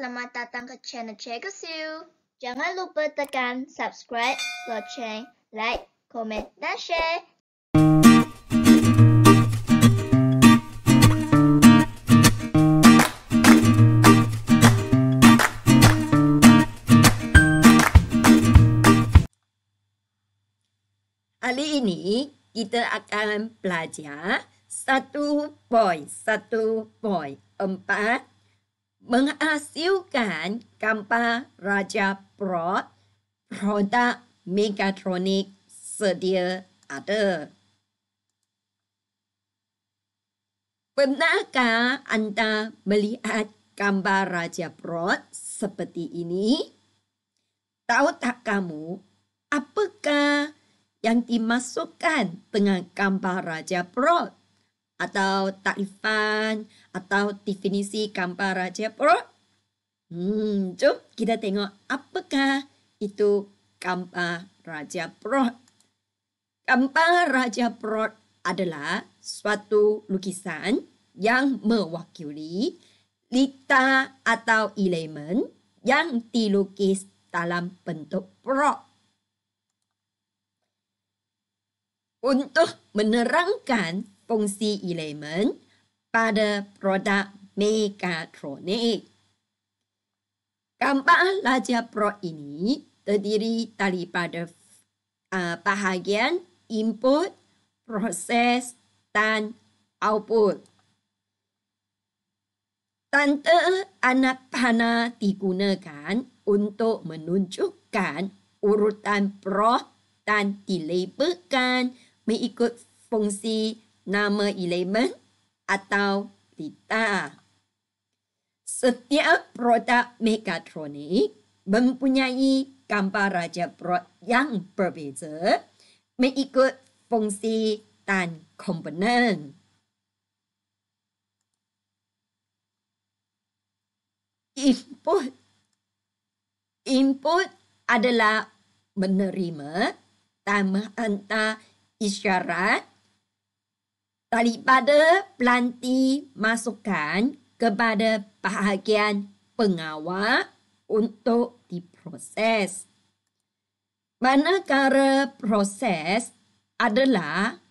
selamat datang ke channel Cikgu Siu. Jangan lupa tekan subscribe, loceng, like, komen, dan share. Hari ini kita akan belajar 1.1.4 menghasilkan gambar Raja Prot produk Megatronic sedia ada. Pernahkah anda melihat gambar Raja Prot seperti ini? Tahu tak kamu apakah yang dimasukkan dengan gambar Raja Prot? Atau takrifan atau definisi gambar Raja Prot? Jom kita tengok apakah itu gambar Raja Prot. Gambar Raja Prot adalah suatu lukisan yang mewakili lita atau elemen yang dilukis dalam bentuk prot. Untuk menerangkan fungsi elemen pada produk Megatronic. Gambar Raja Prot ini terdiri daripada bahagian input, proses, dan output. Tanda anak panah digunakan untuk menunjukkan urutan prot dan dilabelkan mengikut fungsi nama elemen atau lita. Setiap produk Megatronic mempunyai gambar Raja Prot yang berbeza mengikut fungsi dan komponen. Input adalah menerima dan menghantar isyarat daripada pelanti masukan kepada bahagian pengawal untuk diproses. Manakala proses adalah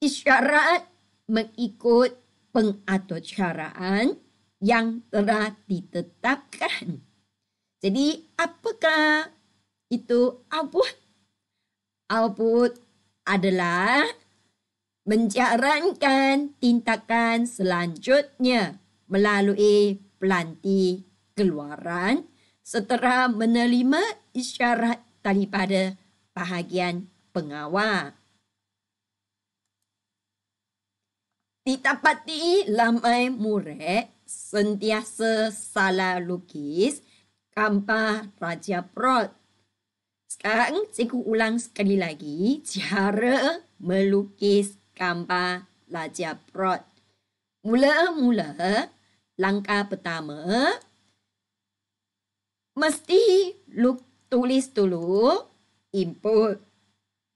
isyarat mengikut pengaturcaraan yang telah ditetapkan. Jadi, apakah itu output? Output adalah menjalankan tindakan selanjutnya melalui pelanti keluaran setelah menerima isyarat daripada bahagian pengawal. Didapati ramai murid sentiasa salah lukis gambar Raja Prot. Sekarang cikgu ulang sekali lagi cara melukis gambar Raja Prot. Mula-mula langkah pertama mesti tulis dulu input.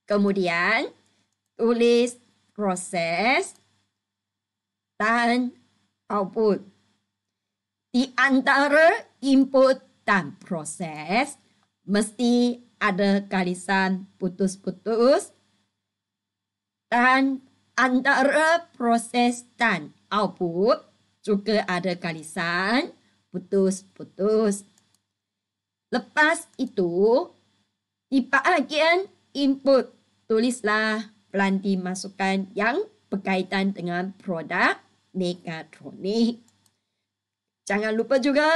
Kemudian tulis proses dan output. Di antara input dan proses mesti ada garisan putus-putus dan antara proses dan output juga ada garisan putus-putus. Lepas itu, di bahagian input tulislah pelanti masukan yang berkaitan dengan produk Megatronic. Jangan lupa juga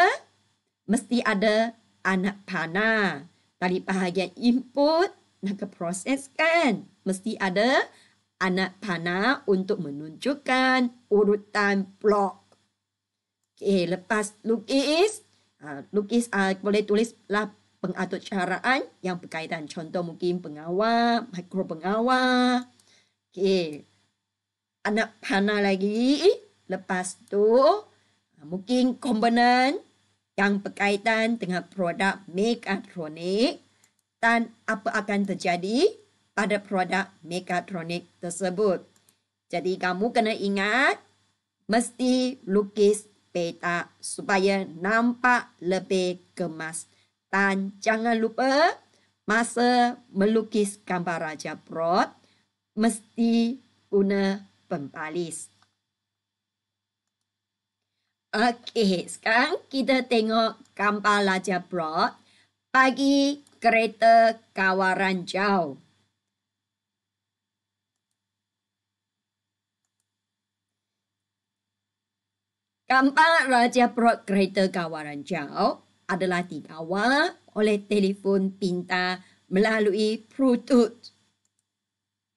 mesti ada anak panah. Dari bahagian input nak proseskan. Mesti ada anak panah untuk menunjukkan urutan blok. Okey, lepas lukis boleh tulislah pengaturcaraan yang berkaitan. Contoh mungkin pengawal, mikro pengawal. Okey, anak panah lagi. Lepas tu mungkin komponen yang berkaitan dengan produk Megatronic dan apa akan terjadi pada produk Megatronic tersebut. Jadi kamu kena ingat mesti lukis peta supaya nampak lebih gemas. Dan jangan lupa masa melukis gambar Raja Prot mesti guna pembalis. Okey, sekarang kita tengok gambar Raja Prot bagi kereta kawaran jauh. Gambar Raja Prot kereta kawaran jauh adalah dikawal oleh telefon pintar melalui Bluetooth.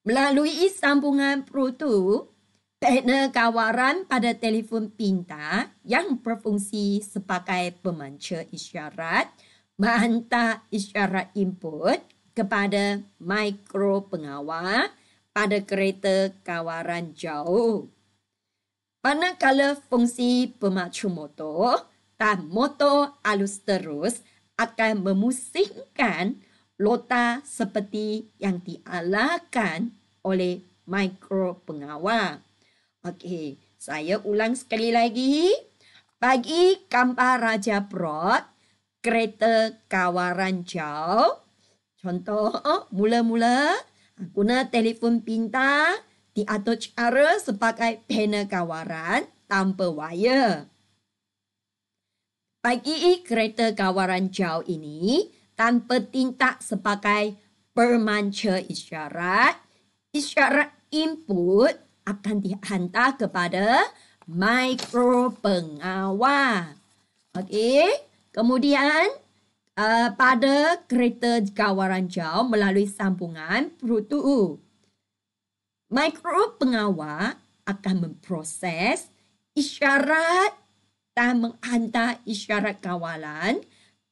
Melalui sambungan Bluetooth, panel kawaran pada telefon pintar yang berfungsi sebagai pemancar isyarat menghantar isyarat input kepada mikro pengawal pada kereta kawaran jauh. Manakala fungsi pemacu motor dan motor arus terus akan memusingkan lota seperti yang diarahkan oleh mikro pengawal. Okey, saya ulang sekali lagi. Bagi gambar Raja Prot, kereta kawaran jauh. Contoh, mula-mula guna telefon pintar diatur cara sebagai panel kawaran tanpa wire. Bagi kereta kawaran jauh ini, tanpa tintak sebagai pemancar isyarat, isyarat input akan dihantar kepada mikro pengawal. Okey, kemudian pada kereta kawaran jauh melalui sambungan Bluetooth, mikro pengawal akan memproses isyarat dan menghantar isyarat kawalan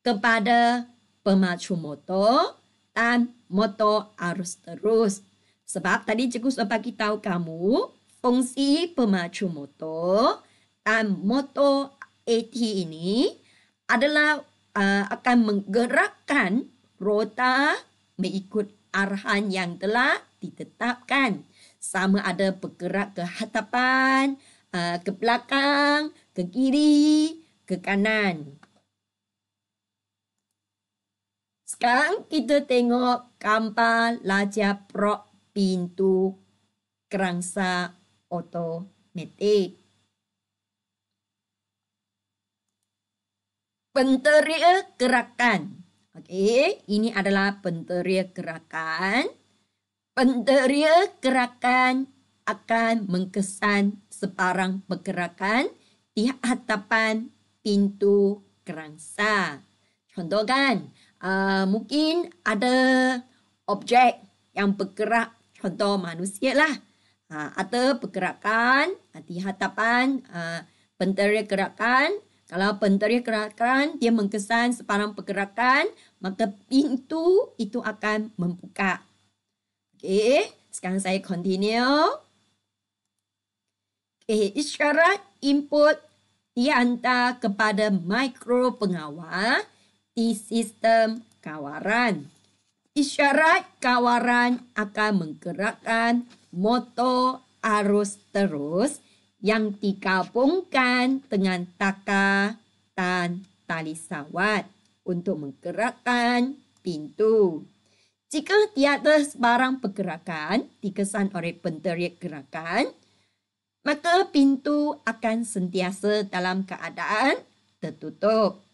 kepada pemacu motor dan motor arus terus. Sebab tadi cikgu sudah bagi tahu kamu fungsi pemacu motor dan motor AT ini adalah akan menggerakkan roda mengikut arahan yang telah ditetapkan. Sama ada bergerak ke hadapan, ke belakang, ke kiri, ke kanan. Sekarang kita tengok gambar Raja Prot pintu kerangsa automatik. Penteria gerakan. Okey, ini adalah penteria gerakan. Penteria gerakan akan mengkesan sebarang pergerakan di hadapan pintu kerangsa. Contoh kan, mungkin ada objek yang bergerak, contoh manusia lah. Ada pergerakan di hadapan penteria gerakan. Kalau penteria gerakan dia mengkesan sebarang pergerakan, maka pintu itu akan membuka. Okey, sekarang saya continue. Okey, isyarat input dihantar kepada mikro pengawal di sistem kawaran. Isyarat kawaran akan menggerakkan motor arus terus yang digabungkan dengan takar dan tali sawat untuk menggerakkan pintu. Jika tiada sebarang pergerakan dikesan oleh penteria gerakan, maka pintu akan sentiasa dalam keadaan tertutup.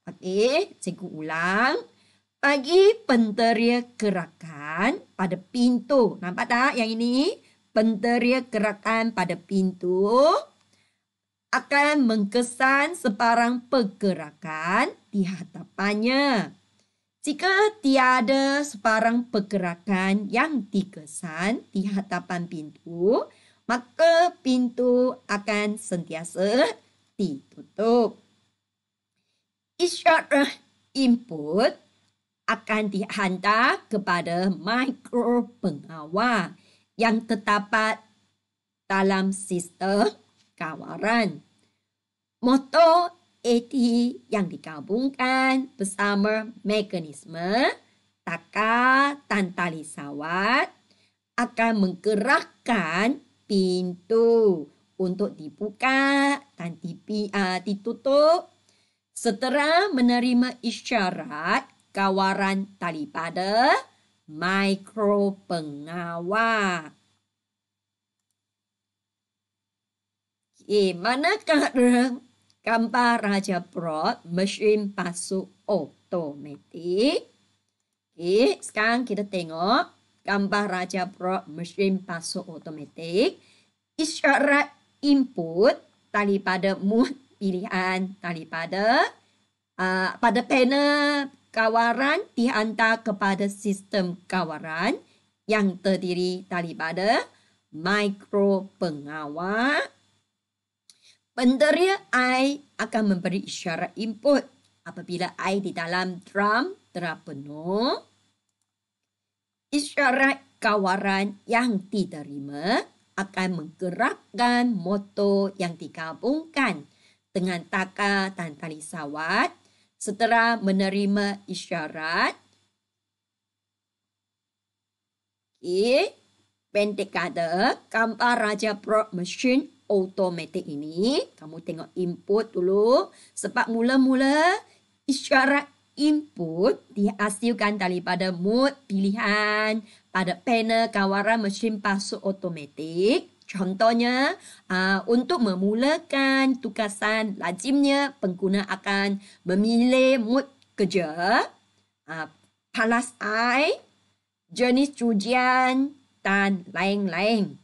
Okey, cikgu ulang. Bagi penteria gerakan pada pintu, nampak tak yang ini? Penteria gerakan pada pintu akan mengkesan sebarang pergerakan di hadapannya. Jika tiada sebarang pergerakan yang dikesan di hadapan pintu, maka pintu akan sentiasa ditutup. Isyarat input akan dihantar kepada mikro pengawal yang terdapat dalam sistem kawaran. Motor AT yang digabungkan bersama mekanisme takar dan tali sawat akan menggerakkan pintu untuk dibuka dan ditutup setelah menerima isyarat kawaran daripada mikropengawal. Manakah gambar Raja Prot mesin pasuk automatik? Sekarang kita tengok gambar Raja Prot mesin pasuk automatik. Isyarat input daripada mood pilihan daripada pada panel kawaran dihantar kepada sistem kawaran yang terdiri daripada mikropengawal. Penderia air akan memberi isyarat input apabila air di dalam drum telah penuh. Isyarat kawaran yang diterima akan menggerakkan motor yang digabungkan dengan takar dan tali sawat. Setelah menerima isyarat, pendek kata gambar Raja Prot mesin automatik ini, kamu tengok input dulu. Sebab mula-mula isyarat input dihasilkan daripada mood pilihan pada panel kawaran mesin pasuk automatik. Contohnya, untuk memulakan tugasan lazimnya pengguna akan memilih mood kerja, palas air, jenis cucian dan lain-lain.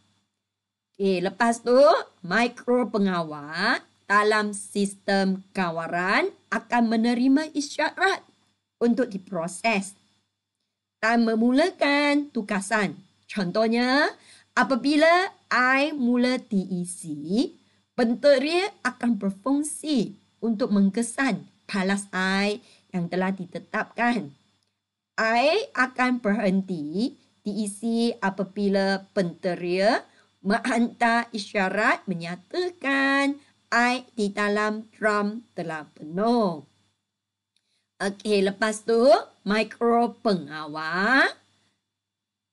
Lepas tu, mikropengawal dalam sistem kawaran akan menerima isyarat untuk diproses dan memulakan tugasan. Contohnya, apabila air mula diisi, penteria akan berfungsi untuk mengkesan palas air yang telah ditetapkan. Air akan berhenti diisi apabila penteria menghantar isyarat menyatakan air di dalam drum telah penuh. Lepas tu mikropengawal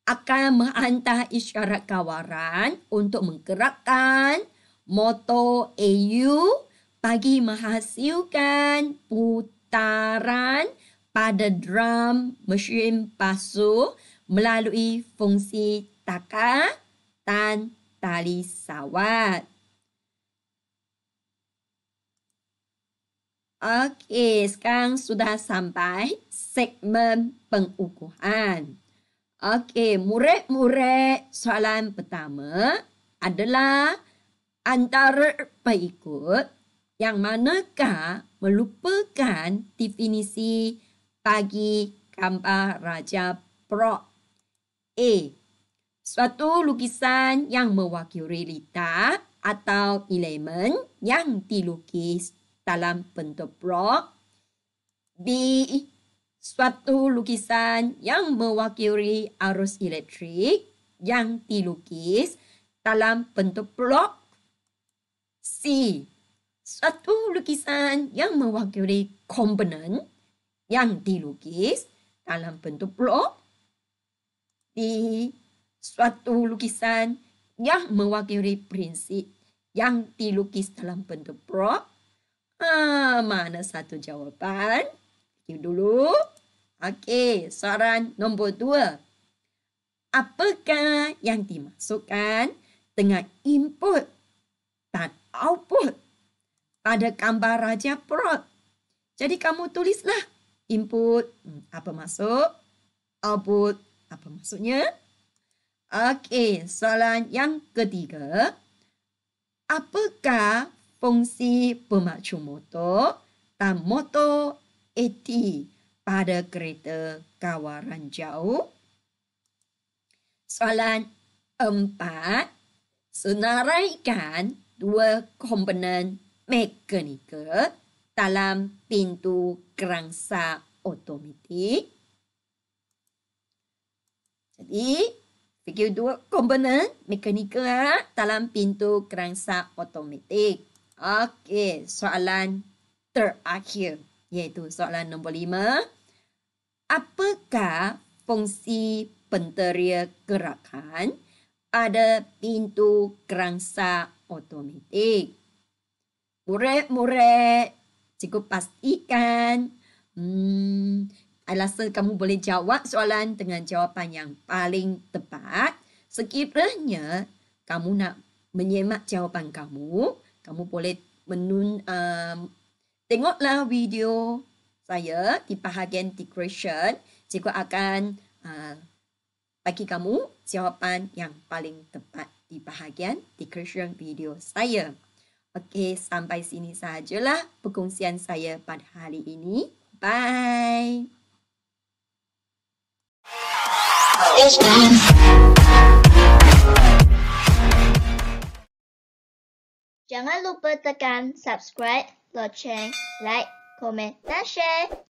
akan menghantar isyarat kawaran untuk menggerakkan motor AU bagi menghasilkan putaran pada drum mesin pasuk melalui fungsi takar dan tali sawat. Sekarang sudah sampai segmen pengukuhan. Murid-murid, soalan pertama adalah antara berikut yang manakah melupakan definisi bagi gambar Raja Prot? A. Suatu lukisan yang mewakili litar atau elemen yang dilukis dalam bentuk blok. B. Suatu lukisan yang mewakili arus elektrik yang dilukis dalam bentuk blok. C. Suatu lukisan yang mewakili komponen yang dilukis dalam bentuk blok. D. Suatu lukisan yang mewakili prinsip yang dilukis dalam bentuk blok. Mana satu jawapan? Fikir dulu. Soalan nombor 2. Apakah yang dimasukkan dengan input dan output pada gambar Raja Prot? Jadi kamu tulislah input apa masuk, output apa maksudnya. Soalan yang ketiga. Apakah fungsi pemacu motor dan motor AT pada kereta kawaran jauh? Soalan 4. Senaraikan dua komponen mekanikal dalam pintu kerangsa automatik. Jadi, fikir dua komponen mekanikal dalam pintu kerangsa automatik. Soalan terakhir, iaitu soalan nombor 5. Apakah fungsi penteria gerakan pada pintu kerangsa otomatik. Murid-murid, cikgu pastikan rasa kamu boleh jawab soalan dengan jawapan yang paling tepat. Sekiranya kamu nak menyemak jawapan kamu boleh tengoklah video saya di bahagian description. Cikgu akan bagi kamu jawapan yang paling tepat di bahagian description video saya. Okey, sampai sini sahajalah perkongsian saya pada hari ini. Bye. Jangan lupa tekan subscribe, loceng, like, komen, dan share.